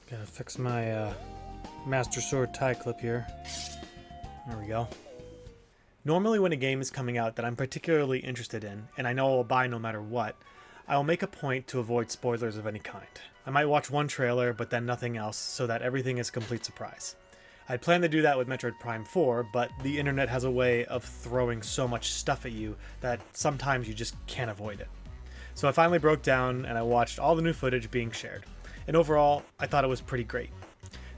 Gotta fix my Master Sword tie clip here. There we go. Normally when a game is coming out that I'm particularly interested in, and I know I'll buy no matter what, I will make a point to avoid spoilers of any kind. I might watch one trailer, but then nothing else, so that everything is a complete surprise. I'd planned to do that with Metroid Prime 4, but the internet has a way of throwing so much stuff at you that sometimes you just can't avoid it. So I finally broke down and I watched all the new footage being shared. And overall, I thought it was pretty great.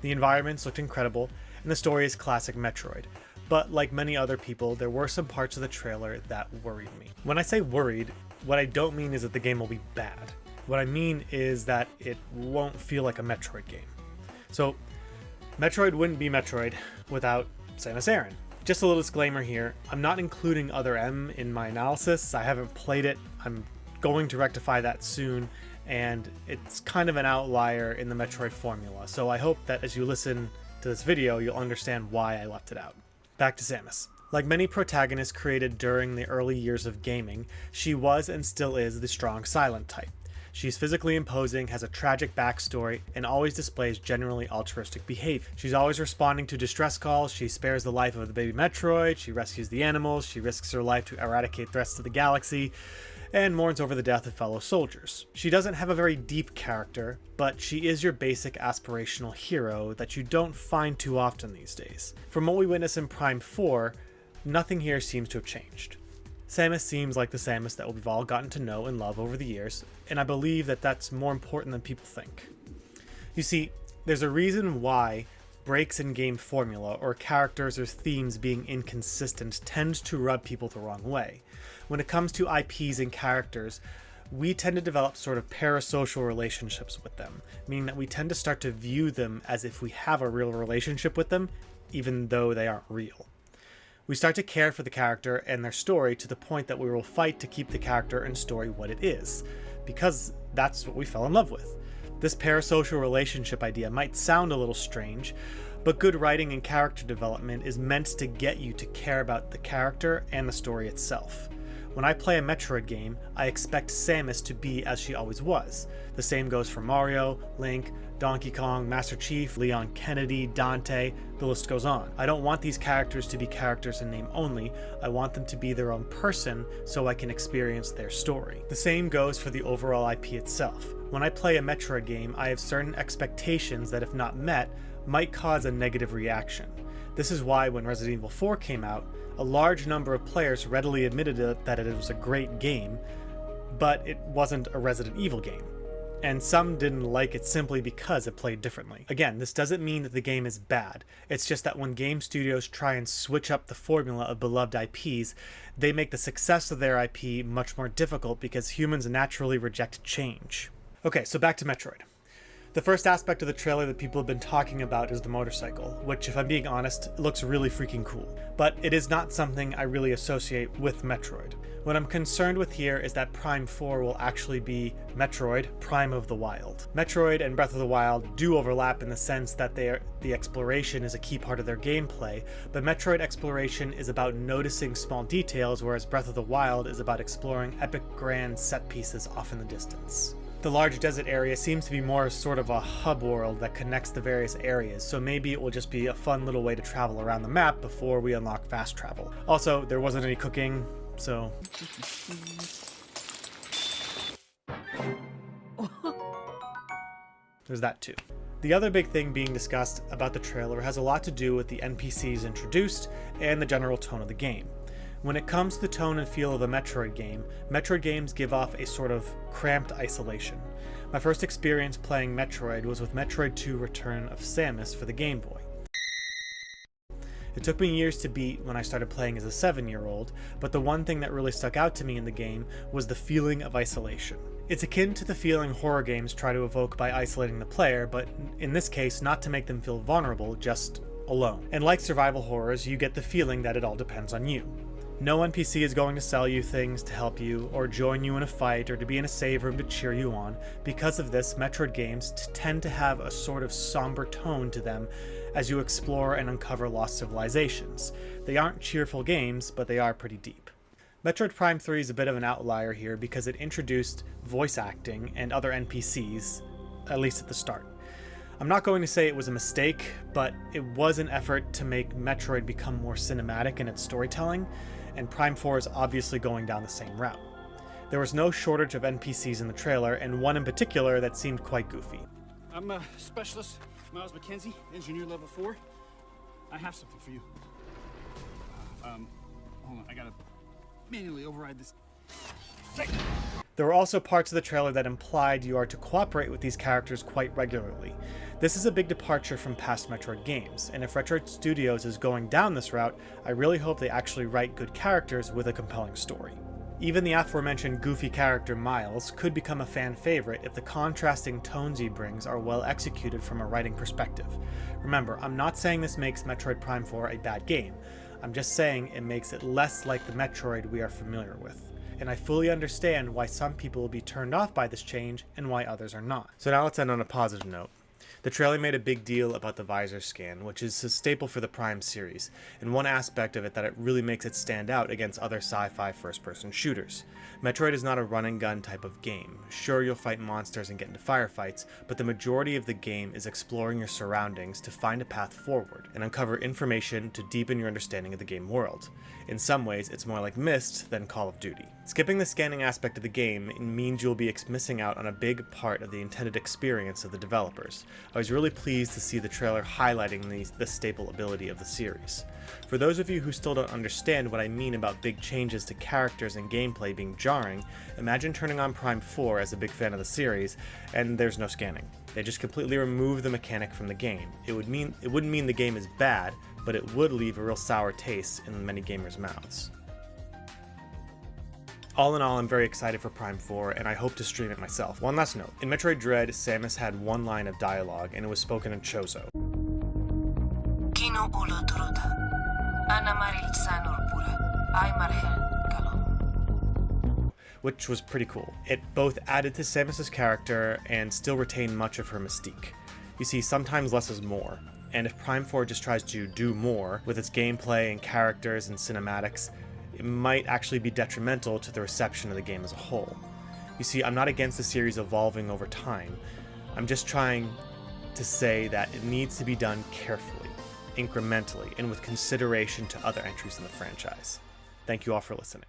The environments looked incredible, and the story is classic Metroid. But like many other people, there were some parts of the trailer that worried me. When I say worried, what I don't mean is that the game will be bad. What I mean is that it won't feel like a Metroid game. So, Metroid wouldn't be Metroid without Samus Aran. Just a little disclaimer here, I'm not including Other M in my analysis. I haven't played it. I'm going to rectify that soon, and it's kind of an outlier in the Metroid formula. So I hope that as you listen to this video, you'll understand why I left it out. Back to Samus. Like many protagonists created during the early years of gaming, she was and still is the strong silent type. She's physically imposing, has a tragic backstory, and always displays generally altruistic behavior. She's always responding to distress calls, she spares the life of the baby Metroid, she rescues the animals, she risks her life to eradicate threats to the galaxy, and mourns over the death of fellow soldiers. She doesn't have a very deep character, but she is your basic aspirational hero that you don't find too often these days. From what we witness in Prime 4, nothing here seems to have changed. Samus seems like the Samus that we've all gotten to know and love over the years, and I believe that that's more important than people think. You see, there's a reason why breaks in game formula or characters or themes being inconsistent tends to rub people the wrong way. When it comes to IPs and characters, we tend to develop sort of parasocial relationships with them, meaning that we tend to start to view them as if we have a real relationship with them, even though they aren't real. We start to care for the character and their story to the point that we will fight to keep the character and story what it is, because that's what we fell in love with. This parasocial relationship idea might sound a little strange, but good writing and character development is meant to get you to care about the character and the story itself. When I play a Metroid game, I expect Samus to be as she always was. The same goes for Mario, Link, Donkey Kong, Master Chief, Leon Kennedy, Dante, the list goes on. I don't want these characters to be characters in name only, I want them to be their own person so I can experience their story. The same goes for the overall IP itself. When I play a Metroid game, I have certain expectations that if not met, might cause a negative reaction. This is why when Resident Evil 4 came out, a large number of players readily admitted that it was a great game, but it wasn't a Resident Evil game. And some didn't like it simply because it played differently. Again, this doesn't mean that the game is bad. It's just that when game studios try and switch up the formula of beloved IPs, they make the success of their IP much more difficult because humans naturally reject change. Okay, so back to Metroid. The first aspect of the trailer that people have been talking about is the motorcycle, which, if I'm being honest, looks really freaking cool. But it is not something I really associate with Metroid. What I'm concerned with here is that Prime 4 will actually be Metroid Prime of the Wild. Metroid and Breath of the Wild do overlap in the sense that the exploration is a key part of their gameplay, but Metroid exploration is about noticing small details, whereas Breath of the Wild is about exploring epic grand set pieces off in the distance. The large desert area seems to be more sort of a hub world that connects the various areas, so maybe it will just be a fun little way to travel around the map before we unlock fast travel. Also, there wasn't any cooking, so... there's that too. The other big thing being discussed about the trailer has a lot to do with the NPCs introduced and the general tone of the game. When it comes to the tone and feel of a Metroid game, Metroid games give off a sort of cramped isolation. My first experience playing Metroid was with Metroid 2 Return of Samus for the Game Boy. It took me years to beat when I started playing as a 7-year-old, but the one thing that really stuck out to me in the game was the feeling of isolation. It's akin to the feeling horror games try to evoke by isolating the player, but in this case not to make them feel vulnerable, just alone. And like survival horrors, you get the feeling that it all depends on you. No NPC is going to sell you things to help you, or join you in a fight, or to be in a save room to cheer you on. Because of this, Metroid games tend to have a sort of somber tone to them as you explore and uncover lost civilizations. They aren't cheerful games, but they are pretty deep. Metroid Prime 3 is a bit of an outlier here because it introduced voice acting and other NPCs, at least at the start. I'm not going to say it was a mistake, but it was an effort to make Metroid become more cinematic in its storytelling, and Prime 4 is obviously going down the same route. There was no shortage of NPCs in the trailer, and one in particular that seemed quite goofy. I'm a specialist, Miles McKenzie, engineer level 4. I have something for you. Hold on, I gotta manually override this. There were also parts of the trailer that implied you are to cooperate with these characters quite regularly. This is a big departure from past Metroid games, and if Metroid Studios is going down this route, I really hope they actually write good characters with a compelling story. Even the aforementioned goofy character Miles could become a fan favorite if the contrasting tones he brings are well executed from a writing perspective. Remember, I'm not saying this makes Metroid Prime 4 a bad game, I'm just saying it makes it less like the Metroid we are familiar with. And I fully understand why some people will be turned off by this change and why others are not. So now let's end on a positive note. The trailer made a big deal about the visor scan, which is a staple for the Prime series, and one aspect of it that it really makes it stand out against other sci-fi first-person shooters. Metroid is not a run-and-gun type of game. Sure, you'll fight monsters and get into firefights, but the majority of the game is exploring your surroundings to find a path forward, and uncover information to deepen your understanding of the game world. In some ways, it's more like Myst than Call of Duty. Skipping the scanning aspect of the game means you'll be missing out on a big part of the intended experience of the developers. I was really pleased to see the trailer highlighting the staple ability of the series. For those of you who still don't understand what I mean about big changes to characters and gameplay being jarring, imagine turning on Prime 4 as a big fan of the series, and there's no scanning. They just completely remove the mechanic from the game. It wouldn't mean the game is bad, but it would leave a real sour taste in many gamers' mouths. All in all, I'm very excited for Prime 4, and I hope to stream it myself. One last note. In Metroid Dread, Samus had one line of dialogue, and it was spoken in Chozo, which was pretty cool. It both added to Samus's character and still retained much of her mystique. You see, sometimes less is more, and if Prime 4 just tries to do more with its gameplay and characters and cinematics, it might actually be detrimental to the reception of the game as a whole. You see, I'm not against the series evolving over time. I'm just trying to say that it needs to be done carefully, incrementally, and with consideration to other entries in the franchise. Thank you all for listening.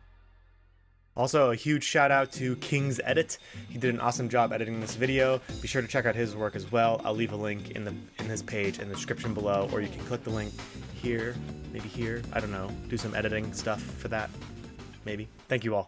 Also, a huge shout out to King's Edit. He did an awesome job editing this video. Be sure to check out his work as well. I'll leave a link in his page in the description below, or you can click the link here, maybe here, I don't know. Do some editing stuff for that, maybe. Thank you all.